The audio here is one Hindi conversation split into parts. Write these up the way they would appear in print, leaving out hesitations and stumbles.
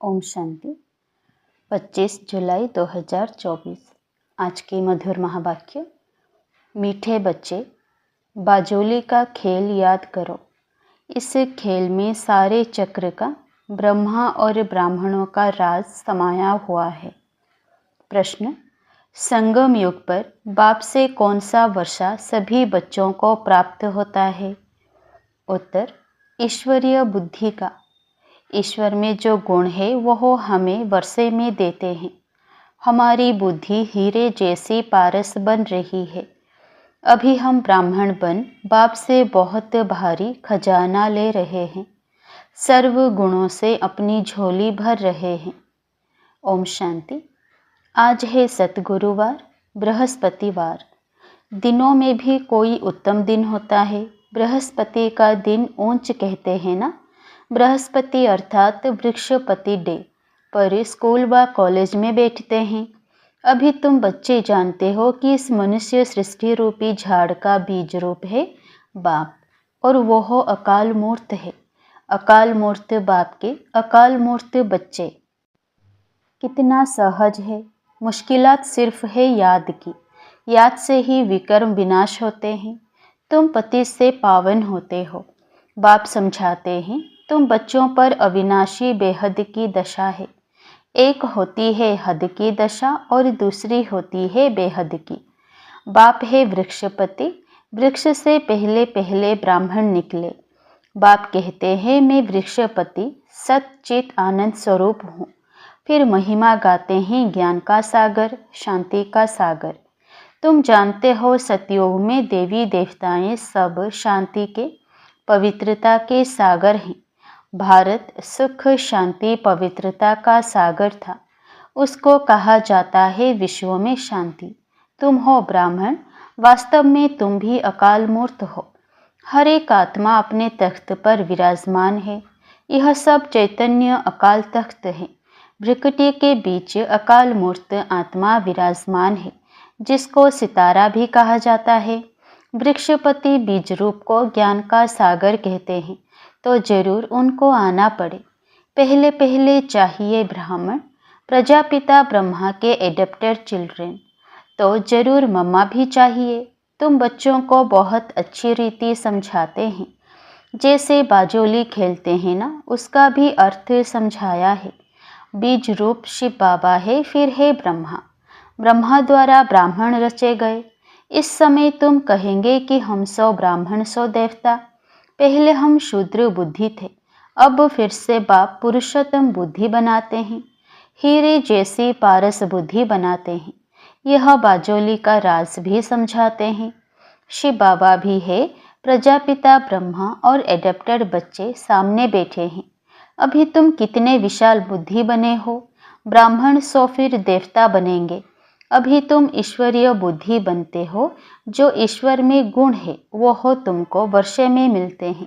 ओम शांति। 25 जुलाई 2024। आज के मधुर महावाक्य। मीठे बच्चे, बाजोली का खेल याद करो। इस खेल में सारे चक्र का ब्रह्मा और ब्राह्मणों का राज समाया हुआ है। प्रश्न, संगम युग पर बाप से कौन सा वर्षा सभी बच्चों को प्राप्त होता है? उत्तर, ईश्वरीय बुद्धि का। ईश्वर में जो गुण है वह हमें वर्षे में देते हैं। हमारी बुद्धि हीरे जैसी पारस बन रही है। अभी हम ब्राह्मण बन बाप से बहुत भारी खजाना ले रहे हैं। सर्व गुणों से अपनी झोली भर रहे हैं। ओम शांति। आज है सतगुरुवार, बृहस्पतिवार। दिनों में भी कोई उत्तम दिन होता है। बृहस्पति का दिन ऊंच कहते हैं ना। बृहस्पति अर्थात वृक्षपति डे पर स्कूल व कॉलेज में बैठते हैं। अभी तुम बच्चे जानते हो कि इस मनुष्य सृष्टि रूपी झाड़ का बीज रूप है बाप, और वह अकाल मूर्त है। अकाल मूर्त बाप के अकाल मूर्त बच्चे। कितना सहज है। मुश्किलात सिर्फ है याद की। याद से ही विकर्म विनाश होते हैं। तुम पति से पावन होते हो। बाप समझाते हैं, तुम बच्चों पर अविनाशी बेहद की दशा है। एक होती है हद की दशा और दूसरी होती है बेहद की। बाप है वृक्षपति। वृक्ष से पहले पहले ब्राह्मण निकले। बाप कहते हैं, मैं वृक्षपति सच्चित आनंद स्वरूप हूँ। फिर महिमा गाते हैं ज्ञान का सागर, शांति का सागर। तुम जानते हो सतयुग में देवी देवताएं सब शांति के, पवित्रता के सागर हैं। भारत सुख शांति पवित्रता का सागर था। उसको कहा जाता है विश्व में शांति। तुम हो ब्राह्मण, वास्तव में तुम भी अकाल मूर्त हो। हर एक आत्मा अपने तख्त पर विराजमान है। यह सब चैतन्य अकाल तख्त है। भृकुटी के बीच अकाल मूर्त आत्मा विराजमान है, जिसको सितारा भी कहा जाता है। वृक्षपति बीज रूप को ज्ञान का सागर कहते हैं, तो जरूर उनको आना पड़े। पहले पहले चाहिए ब्राह्मण, प्रजापिता ब्रह्मा के एडेप्टेड चिल्ड्रेन, तो जरूर मम्मा भी चाहिए। तुम बच्चों को बहुत अच्छी रीति समझाते हैं। जैसे बाजोली खेलते हैं ना, उसका भी अर्थ समझाया है। बीज रूप शिव बाबा है, फिर है ब्रह्मा। ब्रह्मा द्वारा ब्राह्मण रचे गए। इस समय तुम कहेंगे कि हम सो ब्राह्मण सो देवता। पहले हम शूद्र बुद्धि थे, अब फिर से बाप पुरुषोत्तम बुद्धि बनाते हैं। हीरे जैसी पारस बुद्धि बनाते हैं। यह बाजोली का राज भी समझाते हैं। शिव बाबा भी है, प्रजापिता ब्रह्मा और एडेप्टेड बच्चे सामने बैठे हैं। अभी तुम कितने विशाल बुद्धि बने हो। ब्राह्मण सो फिर देवता बनेंगे। अभी तुम ईश्वरीय बुद्धि बनते हो। जो ईश्वर में गुण है वो हो तुमको वर्षे में मिलते हैं।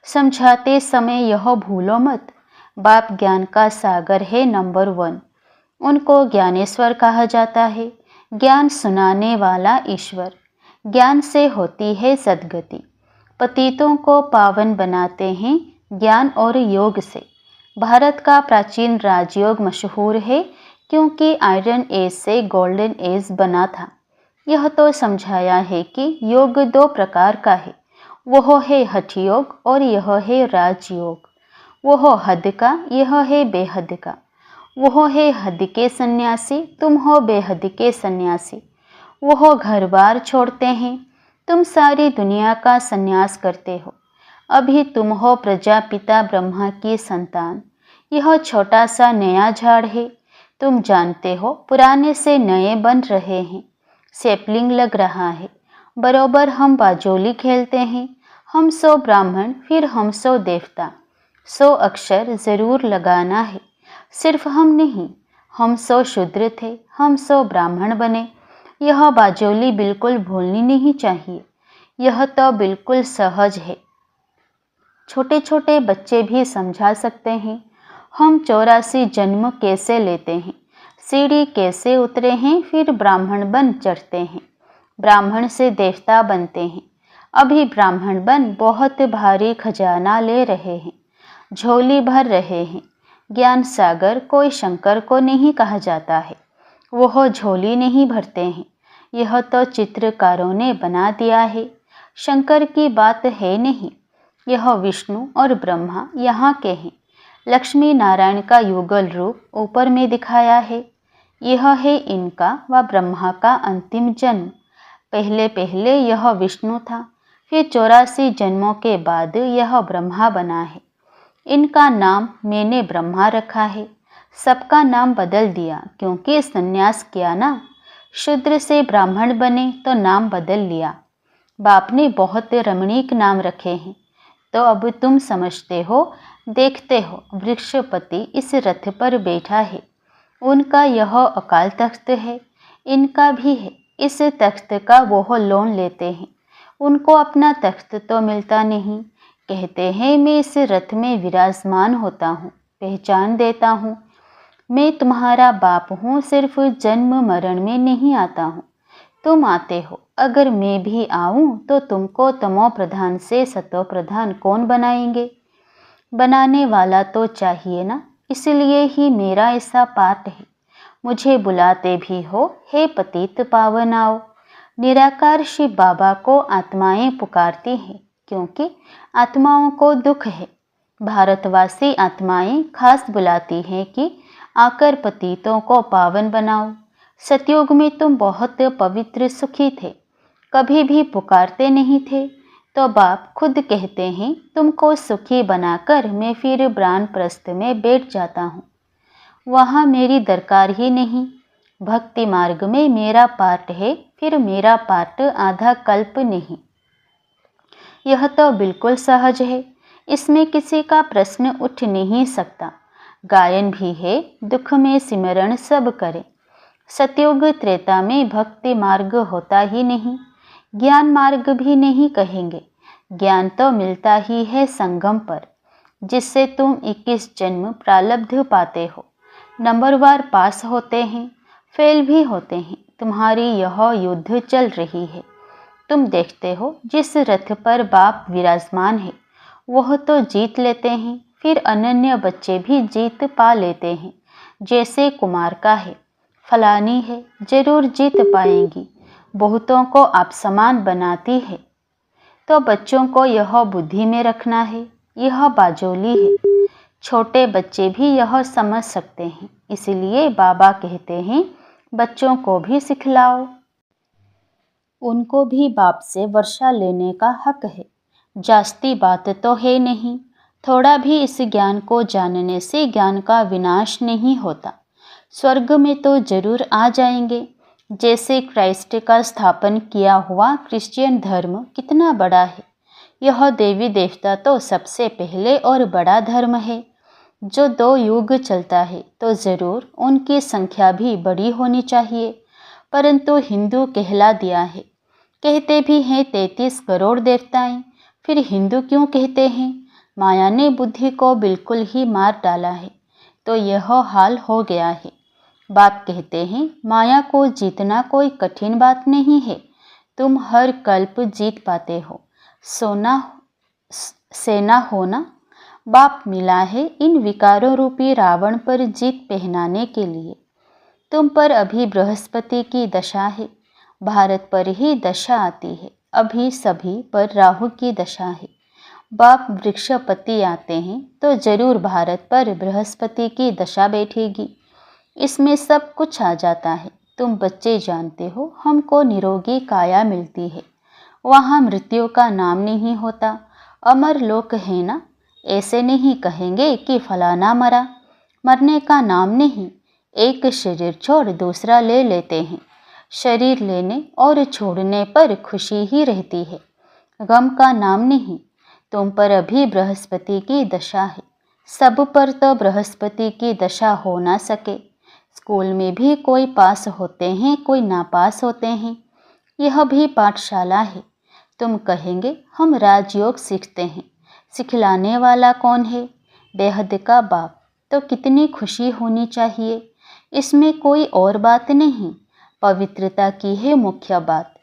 समझाते समय यह भूलो मत, बाप ज्ञान का सागर है नंबर 1। उनको ज्ञानेश्वर कहा जाता है। ज्ञान सुनाने वाला ईश्वर। ज्ञान से होती है सद्गति। पतितों को पावन बनाते हैं ज्ञान और योग से। भारत का प्राचीन राजयोग मशहूर है, क्योंकि आयरन एज से गोल्डन एज बना था। यह तो समझाया है कि योग 2 प्रकार का है। वह है हठ योग और यह है राजयोग। वह हद का, यह है बेहद का। वह है हद के सन्यासी, तुम हो बेहद के सन्यासी। वह घर बार छोड़ते हैं, तुम सारी दुनिया का सन्यास करते हो। अभी तुम हो प्रजापिता ब्रह्मा की संतान। यह छोटा सा नया झाड़ है। तुम जानते हो पुराने से नए बन रहे हैं। सैपलिंग लग रहा है। बरोबर हम बाजोली खेलते हैं। हम सो ब्राह्मण, फिर हम सो देवता। 100 अक्षर जरूर लगाना है। सिर्फ हम नहीं, हम सो शूद्र थे, हम सो ब्राह्मण बने। यह बाजोली बिल्कुल भूलनी नहीं चाहिए। यह तो बिल्कुल सहज है। छोटे छोटे बच्चे भी समझा सकते हैं। हम 84 जन्म कैसे लेते हैं, सीढ़ी कैसे उतरे हैं, फिर ब्राह्मण बन चढ़ते हैं। ब्राह्मण से देवता बनते हैं। अभी ब्राह्मण बन बहुत भारी खजाना ले रहे हैं, झोली भर रहे हैं। ज्ञान सागर कोई शंकर को नहीं कहा जाता है, वह झोली नहीं भरते हैं, यह तो चित्रकारों ने बना दिया है। शंकर की बात है नहीं, यह विष्णु और ब्रह्मा यहाँ के हैं। लक्ष्मी नारायण का युगल रूप ऊपर में दिखाया है, यह है इनका व ब्रह्मा का अंतिम जन्म। पहले पहले यह विष्णु था, फिर 84 जन्मों के बाद यह ब्रह्मा बना है। इनका नाम मैंने ब्रह्मा रखा है, सबका नाम बदल दिया क्योंकि संन्यास किया ना। शूद्र से ब्राह्मण बने तो नाम बदल लिया। बाप ने बहुत रमणीक नाम रखे हैं, तो अब तुम समझते हो। देखते हो वृक्षपति इस रथ पर बैठा है, उनका यह अकाल तख्त है, इनका भी है। इस तख्त का वो लोन लेते हैं, उनको अपना तख्त तो मिलता नहीं। कहते हैं मैं इस रथ में विराजमान होता हूँ, पहचान देता हूँ, मैं तुम्हारा बाप हूँ, सिर्फ जन्म मरण में नहीं आता हूँ, तुम आते हो। अगर मैं भी आऊँ तो तुमको तमो प्रधान से सतो प्रधान कौन बनाएंगे? बनाने वाला तो चाहिए ना, इसलिए ही मेरा ऐसा पाठ है। मुझे बुलाते भी हो, हे पतित पावन आओ। निराकार शिव बाबा को आत्माएं पुकारती हैं क्योंकि आत्माओं को दुख है। भारतवासी आत्माएं खास बुलाती हैं कि आकर पतितों को पावन बनाओ। सतयुग में तुम बहुत पवित्र सुखी थे, कभी भी पुकारते नहीं थे, तो बाप खुद कहते हैं तुमको सुखी बनाकर मैं फिर ब्रानप्रस्थ में बैठ जाता हूँ, वहाँ मेरी दरकार ही नहीं। भक्ति मार्ग में मेरा पार्ट है, फिर मेरा पार्ट आधा कल्प नहीं। यह तो बिल्कुल सहज है, इसमें किसी का प्रश्न उठ नहीं सकता। गायन भी है, दुख में सिमरण सब करे। सतयुग त्रेता में भक्ति मार्ग होता ही नहीं, ज्ञान मार्ग भी नहीं कहेंगे। ज्ञान तो मिलता ही है संगम पर, जिससे तुम 21 जन्म प्रारब्ध पाते हो। नंबरवार पास होते हैं, फेल भी होते हैं। तुम्हारी यह युद्ध चल रही है। तुम देखते हो जिस रथ पर बाप विराजमान है वह तो जीत लेते हैं, फिर अनन्य बच्चे भी जीत पा लेते हैं। जैसे कुमार का है, फलानी है, जरूर जीत पाएंगी, बहुतों को आप समान बनाती है। तो बच्चों को यह बुद्धि में रखना है, यह बाजोली है। छोटे बच्चे भी यह समझ सकते हैं, इसलिए बाबा कहते हैं बच्चों को भी सिखलाओ। उनको भी बाप से वर्षा लेने का हक है। जास्ती बात तो है नहीं, थोड़ा भी इस ज्ञान को जानने से ज्ञान का विनाश नहीं होता। स्वर्ग में तो जरूर आ जाएंगे। जैसे क्राइस्ट का स्थापन किया हुआ क्रिश्चियन धर्म कितना बड़ा है, यह देवी देवता तो सबसे पहले और बड़ा धर्म है। जो 2 युग चलता है तो ज़रूर उनकी संख्या भी बड़ी होनी चाहिए, परंतु हिंदू कहला दिया है। कहते भी हैं 33 करोड़ देवताएं, फिर हिंदू क्यों कहते हैं? माया ने बुद्धि को बिल्कुल ही मार डाला है, तो यह हाल हो गया है। बाप कहते हैं माया को जीतना कोई कठिन बात नहीं है, तुम हर कल्प जीत पाते हो। सेना होना बाप मिला है इन विकारों रूपी रावण पर जीत पहनाने के लिए। तुम पर अभी बृहस्पति की दशा है, भारत पर ही दशा आती है, अभी सभी पर राहु की दशा है। बाप वृक्षपति आते हैं तो जरूर भारत पर बृहस्पति की दशा बैठेगी, इसमें सब कुछ आ जाता है। तुम बच्चे जानते हो हमको निरोगी काया मिलती है, वहाँ मृत्यु का नाम नहीं होता। अमर लोक है ना, ऐसे नहीं कहेंगे कि फलाना मरा, मरने का नाम नहीं। एक शरीर छोड़ दूसरा ले लेते हैं, शरीर लेने और छोड़ने पर खुशी ही रहती है, गम का नाम नहीं। तुम पर अभी बृहस्पति की दशा है, सब पर तो बृहस्पति की दशा हो ना सके। स्कूल में भी कोई पास होते हैं, कोई नापास होते हैं, यह भी पाठशाला है। तुम कहेंगे हम राजयोग सीखते हैं, सिखलाने वाला कौन है? बेहद का बाप। तो कितनी खुशी होनी चाहिए, इसमें कोई और बात नहीं, पवित्रता की है मुख्य बात।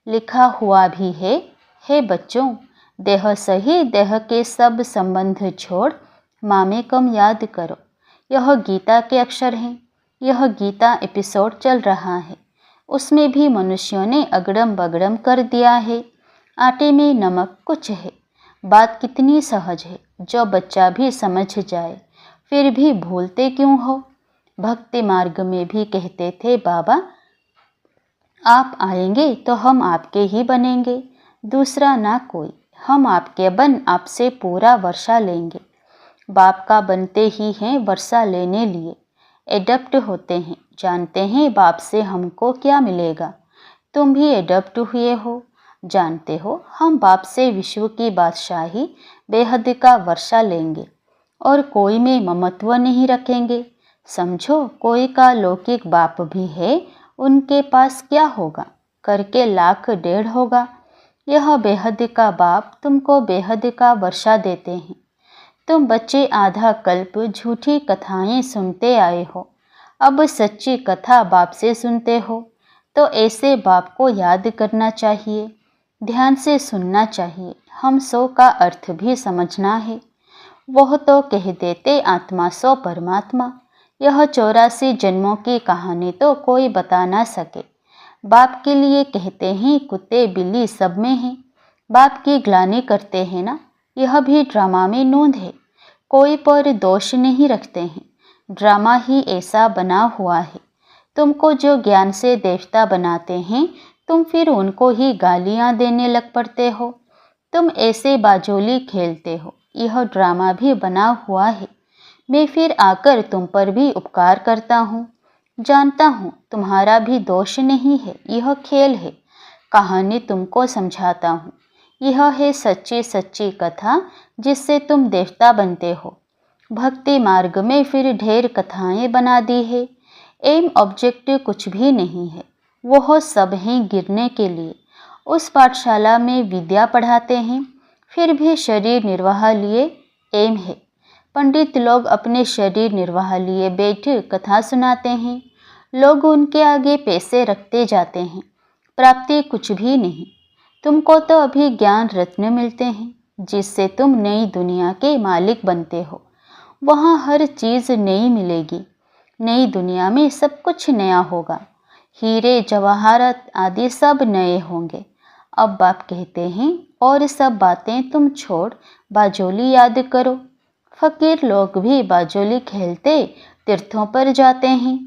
लिखा हुआ भी है, हे बच्चों, देह सही देह के सब संबंध छोड़ मामेकम याद करो। यह गीता के अक्षर हैं। यह गीता एपिसोड चल रहा है, उसमें भी मनुष्यों ने अगड़म बगड़म कर दिया है। आटे में नमक कुछ है। बात कितनी सहज है, जो बच्चा भी समझ जाए, फिर भी भूलते क्यों हो। भक्ति मार्ग में भी कहते थे बाबा, आप आएंगे तो हम आपके ही बनेंगे, दूसरा ना कोई। हम आपके बन आपसे पूरा वर्षा लेंगे। बाप का बनते ही हैं वर्षा लेने लिए। एडप्ट होते हैं, जानते हैं बाप से हमको क्या मिलेगा। तुम भी एडप्ट हुए हो, जानते हो हम बाप से विश्व की बादशाही बेहद का वर्षा लेंगे और कोई में ममत्व नहीं रखेंगे। समझो, कोई का लौकिक बाप भी है, उनके पास क्या होगा, करके 1,00,000 होगा। यह बेहद का बाप तुमको बेहद का वर्षा देते हैं। तुम बच्चे आधा कल्प झूठी कथाएं सुनते आए हो, अब सच्ची कथा बाप से सुनते हो। तो ऐसे बाप को याद करना चाहिए, ध्यान से सुनना चाहिए। हम सो का अर्थ भी समझना है। वह तो कह देते आत्मा सो परमात्मा। यह 84 जन्मों की कहानी तो कोई बता ना सके। बाप के लिए कहते हैं कुत्ते बिल्ली सब में हैं। बाप की ग्लानि करते हैं ना, यह भी ड्रामा में नोंद है। कोई पर दोष नहीं रखते हैं, ड्रामा ही ऐसा बना हुआ है। तुमको जो ज्ञान से देवता बनाते हैं, तुम फिर उनको ही गालियां देने लग पड़ते हो। तुम ऐसे बाजोली खेलते हो, यह ड्रामा भी बना हुआ है। मैं फिर आकर तुम पर भी उपकार करता हूँ। जानता हूँ तुम्हारा भी दोष नहीं है, यह खेल है। कहानी तुमको समझाता हूँ। यह है सच्ची सच्ची कथा, जिससे तुम देवता बनते हो। भक्ति मार्ग में फिर ढेर कथाएं बना दी है। एम ऑब्जेक्ट कुछ भी नहीं है, वह सब हैं गिरने के लिए। उस पाठशाला में विद्या पढ़ाते हैं, फिर भी शरीर निर्वाह लिए एम है। पंडित लोग अपने शरीर निर्वाह लिए बैठ कथा सुनाते हैं। लोग उनके आगे पैसे रखते जाते हैं, प्राप्ति कुछ भी नहीं। तुमको तो अभी ज्ञान रत्न मिलते हैं, जिससे तुम नई दुनिया के मालिक बनते हो। वहाँ हर चीज़ नई मिलेगी। नई दुनिया में सब कुछ नया होगा। हीरे जवाहरात आदि सब नए होंगे। अब बाप कहते हैं और सब बातें तुम छोड़ बाजोली याद करो। फकीर लोग भी बाजोली खेलते तीर्थों पर जाते हैं,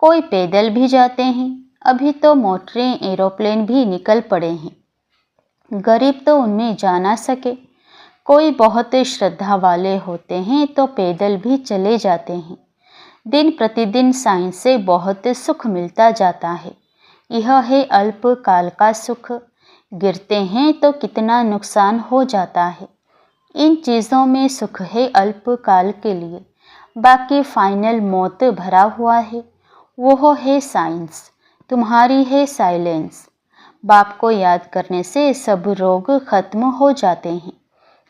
कोई पैदल भी जाते हैं। अभी तो मोटरें एरोप्लेन भी निकल पड़े हैं, गरीब तो उनमें जा ना सके। कोई बहुत श्रद्धा वाले होते हैं तो पैदल भी चले जाते हैं। दिन प्रतिदिन साइंस से बहुत सुख मिलता जाता है। यह है अल्प काल का सुख। गिरते हैं तो कितना नुकसान हो जाता है। इन चीज़ों में सुख है अल्प काल के लिए, बाकी फाइनल मौत भरा हुआ है। वो है साइंस, तुम्हारी है साइलेंस। बाप को याद करने से सब रोग खत्म हो जाते हैं,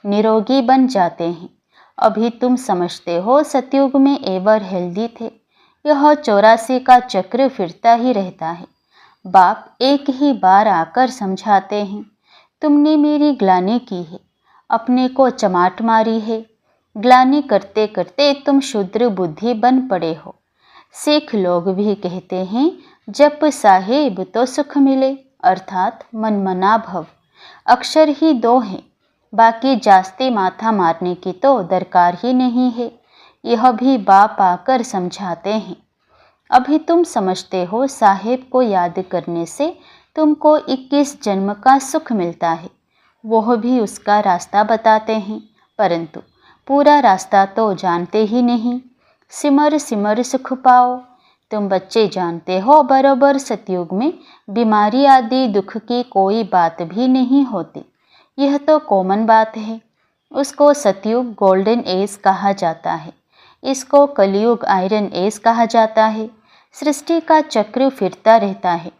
निरोगी बन जाते हैं। अभी तुम समझते हो सतयुग में एवर हेल्दी थे। यह 84 का चक्र फिरता ही रहता है। बाप एक ही बार आकर समझाते हैं, तुमने मेरी ग्लानि की है, अपने को चमाट मारी है। ग्लानि करते करते तुम शूद्र बुद्धि बन पड़े हो। सिख लोग भी कहते हैं, जप साहेब तो सुख मिले, अर्थात मनमना भव। अक्षर ही 2 हैं, बाकी जास्ती माथा मारने की तो दरकार ही नहीं है। यह भी बाप आकर समझाते हैं। अभी तुम समझते हो साहेब को याद करने से तुमको 21 जन्म का सुख मिलता है। वह भी उसका रास्ता बताते हैं, परंतु पूरा रास्ता तो जानते ही नहीं। सिमर सिमर सुख पाओ। तुम बच्चे जानते हो बरोबर सतयुग में बीमारी आदि दुख की कोई बात भी नहीं होती। यह तो कॉमन बात है। उसको सतयुग गोल्डन एज कहा जाता है, इसको कलयुग आयरन एज कहा जाता है। सृष्टि का चक्र फिरता रहता है।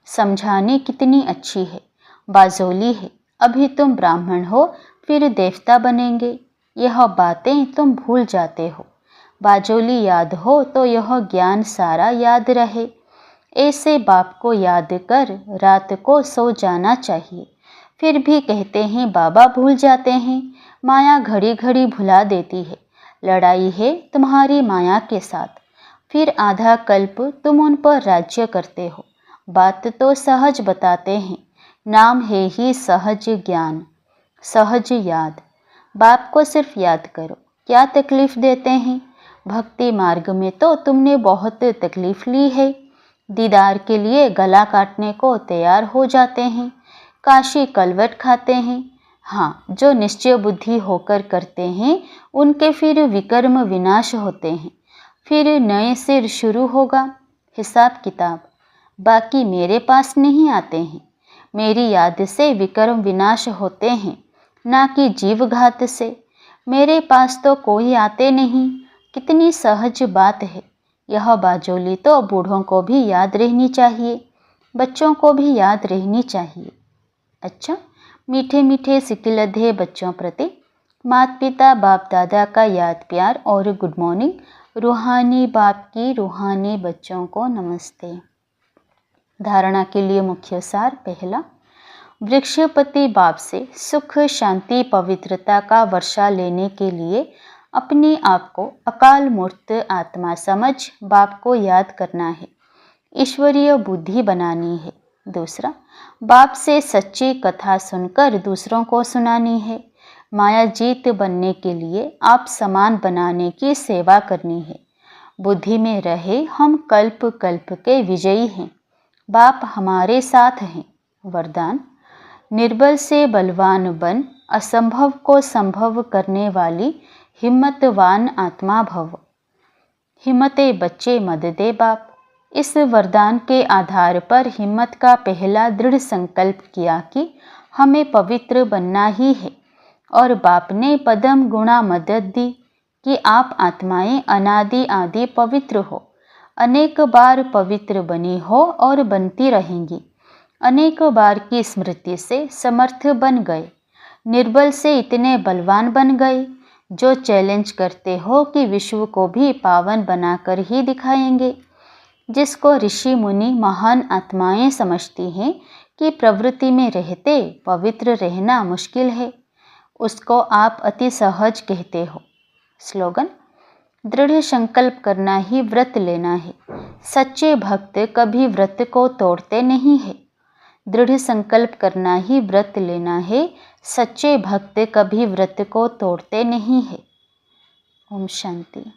समझाने कितनी अच्छी है, बाजोली है। अभी तुम ब्राह्मण हो, फिर देवता बनेंगे, यह बातें तुम भूल जाते हो। बाजोली याद हो तो यह ज्ञान सारा याद रहे। ऐसे बाप को याद कर रात को सो जाना चाहिए। फिर भी कहते हैं बाबा भूल जाते हैं। माया घड़ी घड़ी भुला देती है, लड़ाई है तुम्हारी माया के साथ, फिर आधा कल्प तुम उन पर राज्य करते हो। बात तो सहज बताते हैं, नाम है ही सहज ज्ञान, सहज याद। बाप को सिर्फ याद करो, क्या तकलीफ देते हैं। भक्ति मार्ग में तो तुमने बहुत तकलीफ ली है। दीदार के लिए गला काटने को तैयार हो जाते हैं, काशी कलवट खाते हैं। हाँ, जो निश्चय बुद्धि होकर करते हैं उनके फिर विकर्म विनाश होते हैं, फिर नए सिर शुरू होगा हिसाब किताब। बाकी मेरे पास नहीं आते हैं, मेरी याद से विकर्म विनाश होते हैं, ना कि जीवघात से। मेरे पास तो कोई आते नहीं, कितनी सहज बात है। यह बाजोली तो बूढ़ों को भी याद रहनी चाहिए, बच्चों को भी याद रहनी चाहिए। अच्छा, मीठे मीठे सिकिलधे बच्चों प्रति माता पिता बाप दादा का याद प्यार और गुड मॉर्निंग। रूहानी बाप की रूहानी बच्चों को नमस्ते। धारणा के लिए मुख्य सार। पहला, वृक्षपति बाप से सुख शांति पवित्रता का वर्षा लेने के लिए अपने आप को अकाल मूर्त आत्मा समझ बाप को याद करना है, ईश्वरीय बुद्धि बनानी है। दूसरा, बाप से सच्ची कथा सुनकर दूसरों को सुनानी है। माया जीत बनने के लिए आप समान बनाने की सेवा करनी है। बुद्धि में रहे हम कल्प कल्प के विजयी हैं, बाप हमारे साथ हैं। वरदान, निर्बल से बलवान बन, असंभव को संभव करने वाली हिम्मतवान आत्मा भव। हिम्मते बच्चे मद दे बाप। इस वरदान के आधार पर हिम्मत का पहला दृढ़ संकल्प किया कि हमें पवित्र बनना ही है, और बाप ने पदम गुणा मदद दी कि आप आत्माएं अनादि आदि पवित्र हो, अनेक बार पवित्र बनी हो और बनती रहेंगी। अनेक बार की स्मृति से समर्थ बन गए, निर्बल से इतने बलवान बन गए, जो चैलेंज करते हो कि विश्व को भी पावन बनाकर ही दिखाएंगे। जिसको ऋषि मुनि महान आत्माएं समझती हैं कि प्रवृत्ति में रहते पवित्र रहना मुश्किल है, उसको आप अति सहज कहते हो। स्लोगन, दृढ़ संकल्प करना ही व्रत लेना है। सच्चे भक्त कभी व्रत को तोड़ते नहीं है। दृढ़ संकल्प करना ही व्रत लेना है, सच्चे भक्त कभी व्रत को तोड़ते नहीं है। ओम शांति।